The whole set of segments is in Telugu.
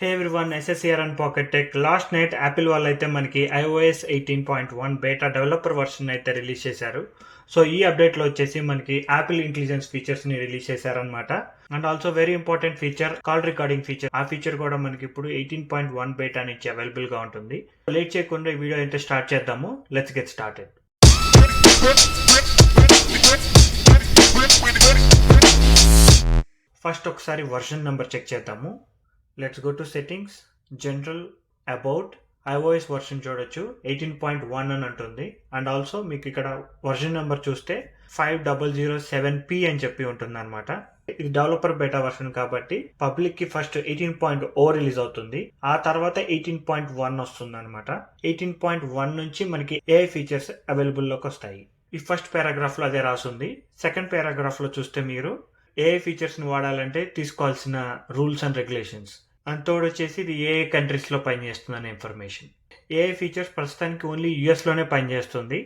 Hey everyone, SSR and pocket tech. Last night Apple వాళ్ళు అయితే మనకి iOS 18.1 బేటా డెవలపర్ వర్షన్ అయితే రిలీజ్ చేశారు. సో ఈ అప్డేట్లో వచ్చేసి మనకి యాపిల్ ఇంటెలిజెన్స్ ఫీచర్స్ని రిలీజ్ చేశారనమాట. And also very important feature call recording feature. ఆ ఫీచర్ కూడా మనకి ఇప్పుడు 18.1 బేటా నుంచి అవైలబుల్గా ఉంటుంది. లేట్ చేయకుండా ఈ వీడియో అయితే స్టార్ట్ చేద్దాము. Let's get started. ఫస్ట్ ఒకసారి వర్షన్ నెంబర్ చెక్ చేద్దాము. Let's go to settings, general, about. iOS version చూడొచ్చు 18.1 అని ఉంటుంది. అండ్ ఆల్సో మీకు ఇక్కడ వర్షన్ నెంబర్ చూస్తే 5007P అని చెప్పి ఉంటుంది అనమాట. ఇది డెవలపర్ బేటా వర్షన్ కాబట్టి పబ్లిక్ కి ఫస్ట్ 18.0 రిలీజ్ అవుతుంది. ఆ తర్వాత 18.1 వస్తుంది అనమాట. 18.1 నుంచి మనకి AI ఫీచర్స్ అవైలబుల్ లోకి వస్తాయి. ఈ ఫస్ట్ పారాగ్రాఫ్ లో అదే రాసుంది. సెకండ్ పారాగ్రాఫ్ లో చూస్తే మీరు AI ఫీచర్స్ ని వాడాలంటే తీసుకోవాల్సిన రూల్స్ అండ్ రెగ్యులేషన్స్, అండ్ తోడు వచ్చేసి ఇది ఏ కంట్రీస్లో పనిచేస్తుందనే ఇన్ఫర్మేషన్. AI ఫీచర్స్ ప్రస్తుతానికి ఓన్లీ యుఎస్లోనే పనిచేస్తుంది.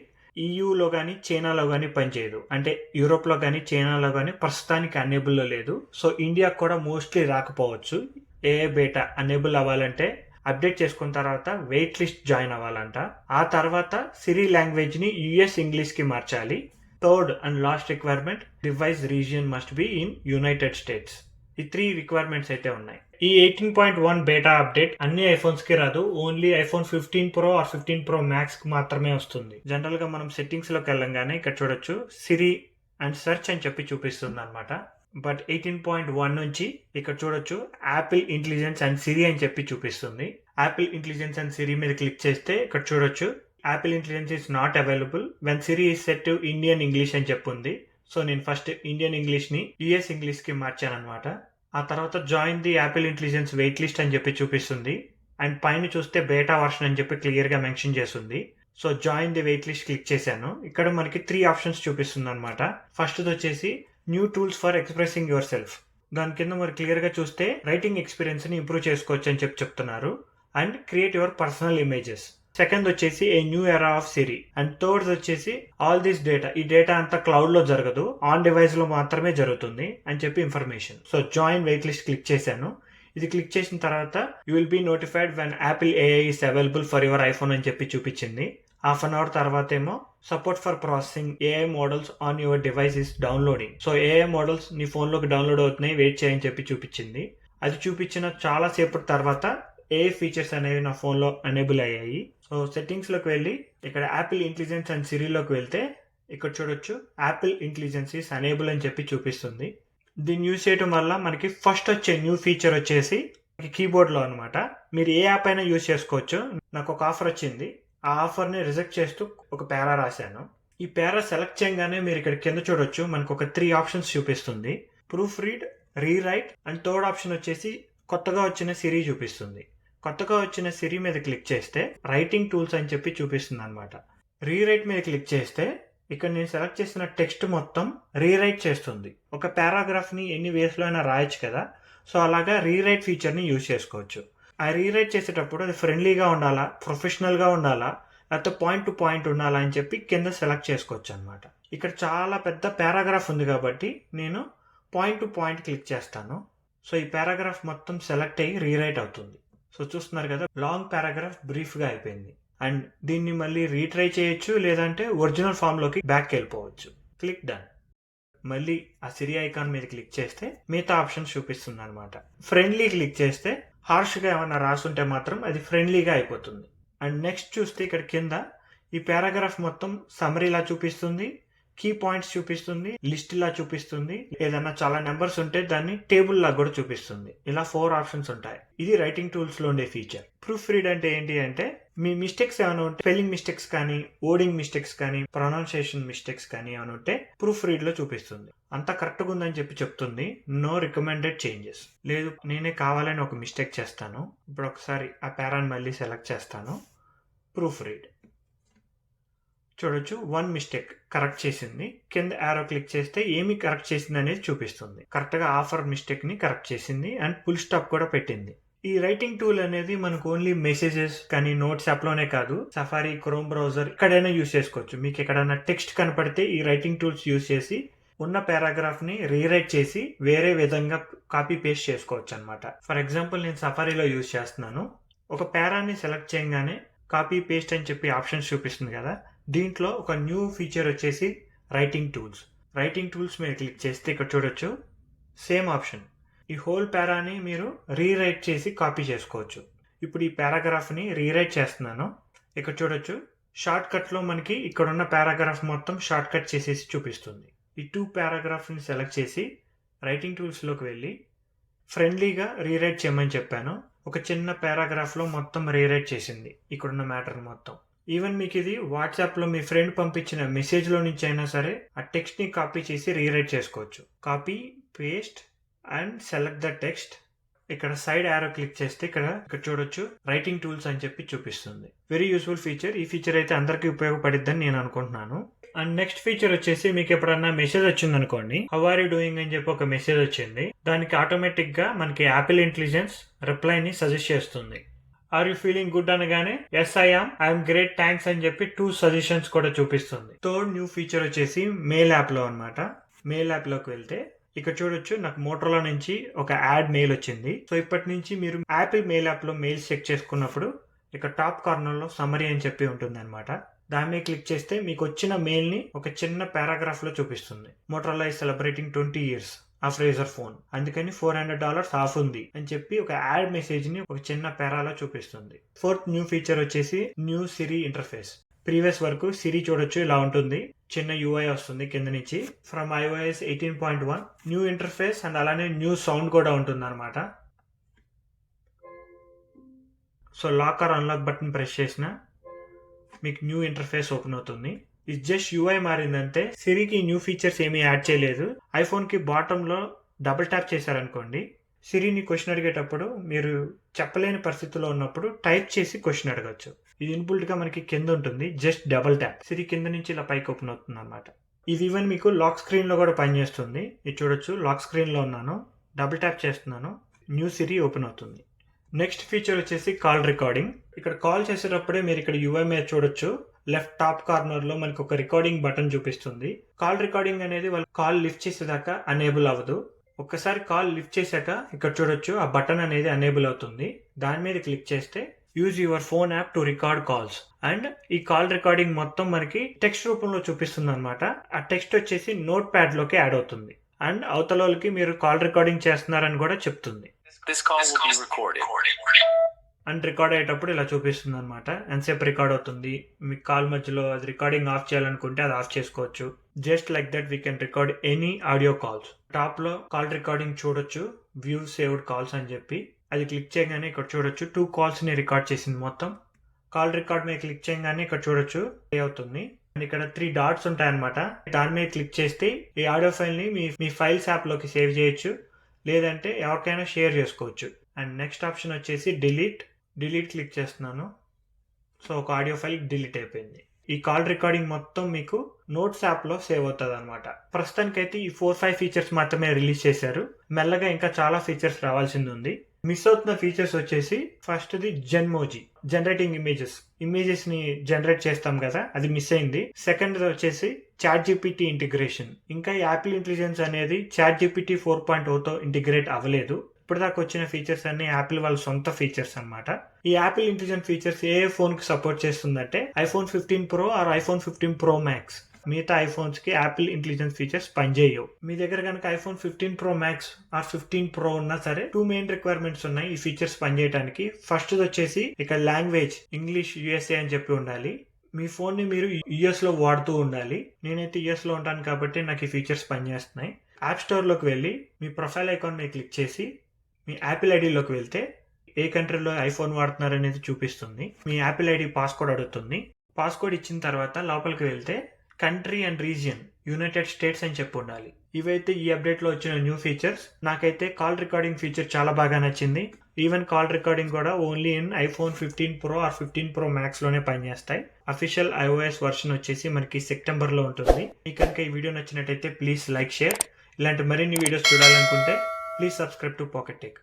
ఈయూలో కానీ చైనాలో కానీ పనిచేయదు. అంటే యూరోప్లో కానీ చైనాలో కానీ ప్రస్తుతానికి అనేబుల్లో లేదు. సో ఇండియాకు కూడా మోస్ట్లీ రాకపోవచ్చు. AI బేటా అనేబుల్ అవ్వాలంటే అప్డేట్ చేసుకున్న తర్వాత వెయిట్ లిస్ట్ జాయిన్ అవ్వాలంట. ఆ తర్వాత సిరి లాంగ్వేజ్ని యుఎస్ ఇంగ్లీష్కి మార్చాలి. Third and last requirement, device region must be in United states. ఈ 3 రిక్వైర్మెంట్స్ అయితే ఉన్నాయి. ఈ 18.1 బేటా అప్డేట్ అన్ని ఐఫోన్స్ కి రాదు. Only iPhone 15 Pro or 15 Pro Max కి మాత్రమే వస్తుంది. జనరల్ గా మనం సెట్టింగ్స్ లోకి వెళ్ళంగానే ఇక్కడ చూడొచ్చు సిరి అండ్ సెర్చ్ అని చెప్పి చూపిస్తుంది అనమాట. బట్ 18.1 నుంచి ఇక్కడ చూడొచ్చు యాపిల్ ఇంటెలిజెన్స్ అండ్ సిరి అని చెప్పి చూపిస్తుంది. యాపిల్ ఇంటెలిజెన్స్ అండ్ సిరి మీద క్లిక్ చేస్తే ఇక్కడ చూడొచ్చు Apple intelligence is not available when Siri is set to Indian English అని చెప్పుంది. సో నేను ఫస్ట్ ఇండియన్ ఇంగ్లీష్ ని యుఎస్ ఇంగ్లీష్ కి మార్చాను అనమాట. ఆ తర్వాత join the Apple intelligence wait list అని చెప్పి చూపిస్తుంది. అండ్ పైన చూస్తే బేటా వర్షన్ అని చెప్పి క్లియర్ గా మెన్షన్ చేస్తుంది. So join the weight list click చేశాను. ఇక్కడ మనకి 3 ఆప్షన్స్ చూపిస్తుంది అనమాట. ఫస్ట్ వచ్చేసి new tools for expressing your self. దాని కింద మరి క్లియర్ గా చూస్తే రైటింగ్ ఎక్స్పీరియన్స్ ని ఇంప్రూవ్ చేసుకోవచ్చు అని చెప్పి చెప్తున్నారు. And create your personal images. Second వచ్చేసి a new era of Siri. And third వచ్చేసి ఆల్ దిస్ డేటా, ఈ డేటా అంతా క్లౌడ్ లో జరగదు, ఆన్ డివైస్ లో మాత్రమే జరుగుతుంది అని చెప్పి information. So join wait list click చేశాను. ఇది క్లిక్ చేసిన తర్వాత you will be notified when Apple AI is available for your iPhone అని చెప్పి చూపించింది. హాఫ్ అన్ అవర్ తర్వాత ఏమో support for processing AI models on your device is downloading. So AI models నీ ఫోన్ లోకి డౌన్లోడ్ అవుతున్నాయి, వెయిట్ చేయని చెప్పి చూపించింది. అది చూపించిన చాలా సేపటి తర్వాత AI ఫీచర్స్ అనేవి నా ఫోన్ లో ఎనేబుల్ అయ్యాయి. సో సెట్టింగ్స్ లోకి వెళ్ళి ఇక్కడ యాపిల్ ఇంటెలిజెన్స్ అండ్ సిరిలోకి వెళ్తే ఇక్కడ చూడొచ్చు యాపిల్ ఇంటెలిజెన్స్ ఈస్ అనేబుల్ అని చెప్పి చూపిస్తుంది. దీన్ని యూజ్ చేయడం వల్ల మనకి ఫస్ట్ వచ్చే న్యూ ఫీచర్ వచ్చేసి కీబోర్డ్ లో అనమాట. మీరు ఏ యాప్ అయినా యూజ్ చేసుకోవచ్చు. నాకు ఒక ఆఫర్ వచ్చింది. ఆ ఆఫర్ ని రిజెక్ట్ చేస్తూ ఒక పేరా రాశాను. ఈ పేరా సెలెక్ట్ చేయగానే మీరు ఇక్కడ కింద చూడొచ్చు మనకు ఒక 3 ఆప్షన్స్ చూపిస్తుంది. Proof read, rewrite and third option వచ్చేసి కొత్తగా వచ్చిన సిరి చూపిస్తుంది. కొత్తగా వచ్చిన సిరి మీద క్లిక్ చేస్తే రైటింగ్ టూల్స్ అని చెప్పి చూపిస్తుంది అనమాట. రీరైట్ మీద క్లిక్ చేస్తే ఇక్కడ నేను సెలెక్ట్ చేసిన టెక్స్ట్ మొత్తం రీరైట్ చేస్తుంది. ఒక పారాగ్రాఫ్ ని ఎన్ని వేస్ లో అయినా రాయొచ్చు కదా. సో అలాగా రీరైట్ ఫీచర్ ని యూజ్ చేసుకోవచ్చు. ఆ రీరైట్ చేసేటప్పుడు అది ఫ్రెండ్లీగా ఉండాలా, ప్రొఫెషనల్ గా ఉండాలా, లేకపోతే పాయింట్ టు పాయింట్ ఉండాలా అని చెప్పి కింద సెలెక్ట్ చేసుకోవచ్చు అనమాట. ఇక్కడ చాలా పెద్ద పారాగ్రాఫ్ ఉంది కాబట్టి నేను పాయింట్ టు పాయింట్ క్లిక్ చేస్తాను. సో ఈ పారాగ్రాఫ్ మొత్తం సెలెక్ట్ అయ్యి రీరైట్ అవుతుంది. సో చూస్తున్నారు కదా, లాంగ్ పారాగ్రాఫ్ బ్రీఫ్ గా అయిపోయింది. అండ్ దీన్ని మళ్ళీ రీట్రై చేయొచ్చు, లేదంటే ఒరిజినల్ ఫామ్ లోకి బ్యాక్ వెళ్ళిపోవచ్చు. Click done. మళ్ళీ ఆ సిరి ఐకాన్ మీద క్లిక్ చేస్తే మిగతా ఆప్షన్స్ చూపిస్తుంది అనమాట. ఫ్రెండ్లీ క్లిక్ చేస్తే హార్ష్ గా ఏమన్నా రాసుంటే మాత్రం అది ఫ్రెండ్లీగా అయిపోతుంది. అండ్ నెక్స్ట్ చూస్తే ఇక్కడ కింద ఈ పారాగ్రాఫ్ మొత్తం సమరీలా చూపిస్తుంది, కీ పాయింట్స్ చూపిస్తుంది, లిస్ట్ లా చూపిస్తుంది, ఏదన్నా చాలా నెంబర్స్ ఉంటే దాన్ని టేబుల్ లా కూడా చూపిస్తుంది. ఇలా 4 ఆప్షన్స్ ఉంటాయి. ఇది రైటింగ్ టూల్స్ లో ఉండే ఫీచర్. ప్రూఫ్ రీడ్ అంటే ఏంటి అంటే మీ మిస్టేక్స్ ఏమైనా ఉంటే, స్పెల్లింగ్ మిస్టేక్స్ కానీ, ఓడింగ్ మిస్టేక్స్ కానీ, ప్రొనౌన్సియేషన్ మిస్టేక్స్ కానీ ఏమైనా ఉంటే ప్రూఫ్ రీడ్ లో చూపిస్తుంది. అంతా కరెక్ట్ గా ఉందని చెప్పి చెప్తుంది. No recommended changes. లేదు నేనే కావాలని ఒక మిస్టేక్ చేస్తాను. ఇప్పుడు ఒకసారి ఆ పారాని మళ్ళీ సెలెక్ట్ చేస్తాను. ప్రూఫ్ రీడ్ చూడొచ్చు 1 మిస్టేక్ కరెక్ట్ చేసింది. కింద యారో క్లిక్ చేస్తే ఏమి కరెక్ట్ చేసింది అనేది చూపిస్తుంది. కరెక్ట్ గా ఆఫర్ మిస్టేక్ ని కరెక్ట్ చేసింది అండ్ ఫుల్ స్టాప్ కూడా పెట్టింది. ఈ రైటింగ్ టూల్ అనేది మనకు ఓన్లీ మెసేజెస్ కానీ నోట్స్ యాప్ లోనే కాదు, సఫారీ, క్రోమ్ బ్రౌజర్ ఎక్కడైనా యూజ్ చేసుకోవచ్చు. మీకు ఎక్కడైనా టెక్స్ట్ కనపడితే ఈ రైటింగ్ టూల్స్ యూజ్ చేసి ఉన్న పారాగ్రాఫ్ని రీరైట్ చేసి వేరే విధంగా కాపీ పేస్ట్ చేసుకోవచ్చు అనమాట. ఫర్ ఎగ్జాంపుల్ నేను సఫారీలో యూజ్ చేస్తున్నాను. ఒక పారాని సెలెక్ట్ చేయగానే కాపీ పేస్ట్ అని చెప్పి ఆప్షన్స్ చూపిస్తుంది కదా, దీంట్లో ఒక న్యూ ఫీచర్ వచ్చేసి రైటింగ్ టూల్స్ మీద క్లిక్ చేస్తే ఇక్కడ చూడొచ్చు సేమ్ ఆప్షన్. ఈ హోల్ పారాని మీరు రీరైట్ చేసి కాపీ చేసుకోవచ్చు. ఇప్పుడు ఈ పారాగ్రాఫ్ని రీరైట్ చేస్తున్నాను. ఇక్కడ చూడొచ్చు షార్ట్ కట్లో మనకి ఇక్కడ ఉన్న పారాగ్రాఫ్ మొత్తం షార్ట్ కట్ చేసేసి చూపిస్తుంది. ఈ 2 పారాగ్రాఫ్ని సెలెక్ట్ చేసి రైటింగ్ టూల్స్లోకి వెళ్ళి ఫ్రెండ్లీగా రీరైట్ చేయమని చెప్పాను. ఒక చిన్న పారాగ్రాఫ్లో మొత్తం రీరైట్ చేసింది ఇక్కడున్న మ్యాటర్ మొత్తం. ఈవెన్ మీకు ఇది వాట్సాప్లో మీ ఫ్రెండ్ పంపించిన మెసేజ్లో నుంచి అయినా సరే ఆ టెక్స్ట్ని కాపీ చేసి రీరైట్ చేసుకోవచ్చు. Copy paste and select the text. ఇక్కడ సైడ్ యారో క్లిక్ చేస్తే ఇక్కడ చూడొచ్చు రైటింగ్ టూల్స్ అని చెప్పి చూపిస్తుంది. Very useful feature. ఈ ఫీచర్ అయితే అందరికీ ఉపయోగపడిద్దని నేను అనుకుంటున్నాను. అండ్ నెక్స్ట్ ఫీచర్ వచ్చేసి మీకు ఎప్పుడన్నా మెసేజ్ వచ్చింది అనుకోండి, హౌ ఆర్ యూ డూయింగ్ అని చెప్పి ఒక మెసేజ్ వచ్చింది, దానికి ఆటోమేటిక్ గా మనకి యాపిల్ ఇంటెలిజెన్స్ రిప్లైని సజెస్ట్ చేస్తుంది. ఆర్ యూ ఫీలింగ్ గుడ్ అనగానే ఎస్ ఐఎమ్ గ్రేట్ థ్యాంక్స్ అని చెప్పి 2 సజెషన్స్ కూడా చూపిస్తుంది. థర్డ్ న్యూ ఫీచర్ వచ్చేసి మెయిల్ యాప్ లో అనమాట. మెయిల్ యాప్ లోకి వెళ్తే ఇక్కడ చూడొచ్చు నాకు మోటరోలా నుంచి ఒక యాడ్ మెయిల్ వచ్చింది. సో ఇప్పటి నుంచి మీరు యాపిల్ మెయిల్ యాప్ లో మెయిల్స్ చెక్ చేసుకున్నప్పుడు ఇక్కడ టాప్ కార్నర్ లో సమరీ అని చెప్పి ఉంటుంది అనమాట. దాని మీద క్లిక్ చేస్తే మీకు వచ్చిన మెయిల్ ని ఒక చిన్న పారాగ్రాఫ్ లో చూపిస్తుంది. Motorola is celebrating 20 years of Razr phone, అందుకని $400 ఆఫ్ ఉంది అని చెప్పి ఒక యాడ్ మెసేజ్ ని ఒక చిన్న పారాలో చూపిస్తుంది. ఫోర్త్ న్యూ ఫీచర్ వచ్చేసి న్యూ సిరి ఇంటర్ఫేస్. ప్రీవియస్ వరకు సిరి చూడొచ్చు ఇలా ఉంటుంది, చిన్న UI వస్తుంది కింద నుంచి. From iOS 18.1 new interface and అలానే న్యూ సౌండ్ కూడా ఉంటుంది అనమాట. So lock or unlock button press చేసిన మీకు న్యూ ఇంటర్ఫేస్ ఓపెన్ అవుతుంది. ఇది జస్ట్ UI మారిందంటే సిరికి న్యూ ఫీచర్స్ ఏమీ యాడ్ చేయలేదు. ఐఫోన్ కి బాటమ్ లో డబుల్ ట్యాప్ చేశారనుకోండి, సిరిని క్వశ్చన్ అడిగేటప్పుడు మీరు చెప్పలేని పరిస్థితిలో ఉన్నప్పుడు టైప్ చేసి క్వశ్చన్ అడగచ్చు. ఇది ఇన్బుల్ట్ గా మనకి కింద ఉంటుంది, జస్ట్ డబుల్ ట్యాప్ సిరి కింద నుంచి ఇలా పైకి ఓపెన్ అవుతుంది అనమాట. ఇది ఈవెన్ మీకు లాక్ స్క్రీన్ లో కూడా పనిచేస్తుంది. ఇది చూడొచ్చు లాక్ స్క్రీన్ లో ఉన్నాను, డబుల్ ట్యాప్ చేస్తున్నాను, న్యూ సిరి ఓపెన్ అవుతుంది. నెక్స్ట్ ఫీచర్ వచ్చేసి కాల్ రికార్డింగ్. ఇక్కడ కాల్ చేసేటప్పుడే మీరు ఇక్కడ UI మీద చూడొచ్చు లెఫ్ట్ టాప్ కార్నర్ లో మనకి ఒక రికార్డింగ్ బటన్ చూపిస్తుంది. కాల్ రికార్డింగ్ అనేది వాళ్ళు కాల్ లిఫ్ట్ చేసేదాకా అనేబుల్ అవ్వదు. ఒక్కసారి కాల్ లిఫ్ట్ చేశాక ఇక్కడ చూడొచ్చు ఆ బటన్ అనేది అనేబుల్ అవుతుంది. దాని మీద క్లిక్ చేస్తే use your phone app to record calls and ఈ కాల్ రికార్డింగ్ మొత్తం మనకి టెక్స్ట్ రూపంలో చూపిస్తుంది అనమాట. ఆ టెక్స్ట్ వచ్చేసి నోట్ ప్యాడ్ లోకి యాడ్ అవుతుంది అండ్ అవతల వాళ్ళకి మీరు కాల్ రికార్డింగ్ చేస్తున్నారని కూడా చెప్తుంది. అండ్ రికార్డ్ అయ్యేటప్పుడు ఇలా చూపిస్తుంది అనమాట, ఎంతసేపు రికార్డ్ అవుతుంది. మీ కాల్ మధ్యలో అది రికార్డింగ్ ఆఫ్ చేయాలనుకుంటే అది ఆఫ్ చేసుకోవచ్చు. Just like that we can record any audio calls. Top లో కాల్ రికార్డింగ్ చూడొచ్చు, వ్యూ సేవ్డ్ కాల్స్ అని చెప్పి. అది క్లిక్ చేయగానే ఇక్కడ చూడొచ్చు 2 కాల్స్ ని రికార్డ్ చేసింది మొత్తం. కాల్ రికార్డ్ మీద క్లిక్ చేయగానే ఇక్కడ చూడొచ్చు ప్లే అవుతుంది. అండ్ ఇక్కడ 3 డాట్స్ ఉంటాయన్నమాట. దాని మీద క్లిక్ చేస్తే ఈ ఆడియో ఫైల్ ని మీ ఫైల్స్ యాప్ లోకి సేవ్ చేయొచ్చు, లేదంటే ఎవరికైనా షేర్ చేసుకోవచ్చు. అండ్ నెక్స్ట్ ఆప్షన్ వచ్చేసి డిలీట్ క్లిక్ చేస్తున్నాను. సో ఒక ఆడియో ఫైల్ డిలీట్ అయిపోయింది. ఈ కాల్ రికార్డింగ్ మొత్తం మీకు నోట్స్ యాప్ లో సేవ్ అవుతుంది అనమాట. ప్రస్తుతానికైతే ఈ 4-5 ఫీచర్స్ మాత్రమే రిలీజ్ చేశారు. మెల్లగా ఇంకా చాలా ఫీచర్స్ రావాల్సింది ఉంది. మిస్ అవుతున్న ఫీచర్స్ వచ్చేసి ఫస్ట్ ది జెన్మోజీ, జనరేటింగ్ ఇమేజెస్ ని జనరేట్ చేస్తాం కదా, అది మిస్ అయింది. సెకండ్ వచ్చేసి ChatGPT ఇంటిగ్రేషన్. ఇంకా యాపిల్ ఇంటెలిజెన్స్ అనేది ChatGPT 4.0తో ఇంటిగ్రేట్ అవ్వలేదు. ఇప్పటిదాకా వచ్చిన ఫీచర్స్ అన్ని యాపిల్ వాళ్ళ సొంత ఫీచర్స్ అనమాట. ఈ యాపిల్ ఇంటెలిజెంట్ ఫీచర్స్ ఏ ఫోన్ కి సపోర్ట్ చేస్తుందంటే iPhone 15 Pro or iPhone 15 Pro Max. మిగతా ఐఫోన్స్ కి యాపిల్ ఇంటెలిజెన్స్ ఫీచర్స్ పనిచేయవు. మీ దగ్గర కనుక iPhone 15 Pro Max or 15 Pro ఉన్నా సరే 2 మెయిన్ రిక్వైర్మెంట్స్ ఉన్నాయి ఈ ఫీచర్స్ పనిచేయడానికి. ఫస్ట్ వచ్చేసి ఇక్కడ లాంగ్వేజ్ ఇంగ్లీష్ USA అని చెప్పి ఉండాలి. మీ ఫోన్ ని మీరు US లో వాడుతూ ఉండాలి. నేనైతే US లో ఉంటాను కాబట్టి నాకు ఈ ఫీచర్స్ పనిచేస్తున్నాయి. యాప్ స్టోర్ లోకి వెళ్ళి మీ ప్రొఫైల్ ఐకాన్ ని క్లిక్ చేసి మీ యాపిల్ ఐడిలోకి వెళ్తే ఏ కంట్రీలో ఐఫోన్ వాడుతున్నారు అనేది చూపిస్తుంది. మీ యాపిల్ ఐడి పాస్కోడ్ అడుగుతుంది. పాస్కోడ్ ఇచ్చిన తర్వాత లోపలికి వెళ్తే country and region United States అని చెప్పి ఉండాలి. ఇవైతే ఈ అప్డేట్ లో వచ్చిన న్యూ ఫీచర్స్. నాకైతే కాల్ రికార్డింగ్ ఫీచర్ చాలా బాగా నచ్చింది. ఈవెన్ కాల్ రికార్డింగ్ కూడా only in iPhone 15 Pro or 15 Pro Max లోనే పనిచేస్తాయి. అఫీషియల్ iOS వర్షన్ వచ్చేసి మనకి సెప్టెంబర్ లో ఉంటుంది. మీకు కనుక ఈ వీడియో నచ్చినట్టయితే ప్లీజ్ లైక్, షేర్. ఇలాంటి మరిన్ని వీడియోస్ చూడాలనుకుంటే please subscribe to Pocket Tech.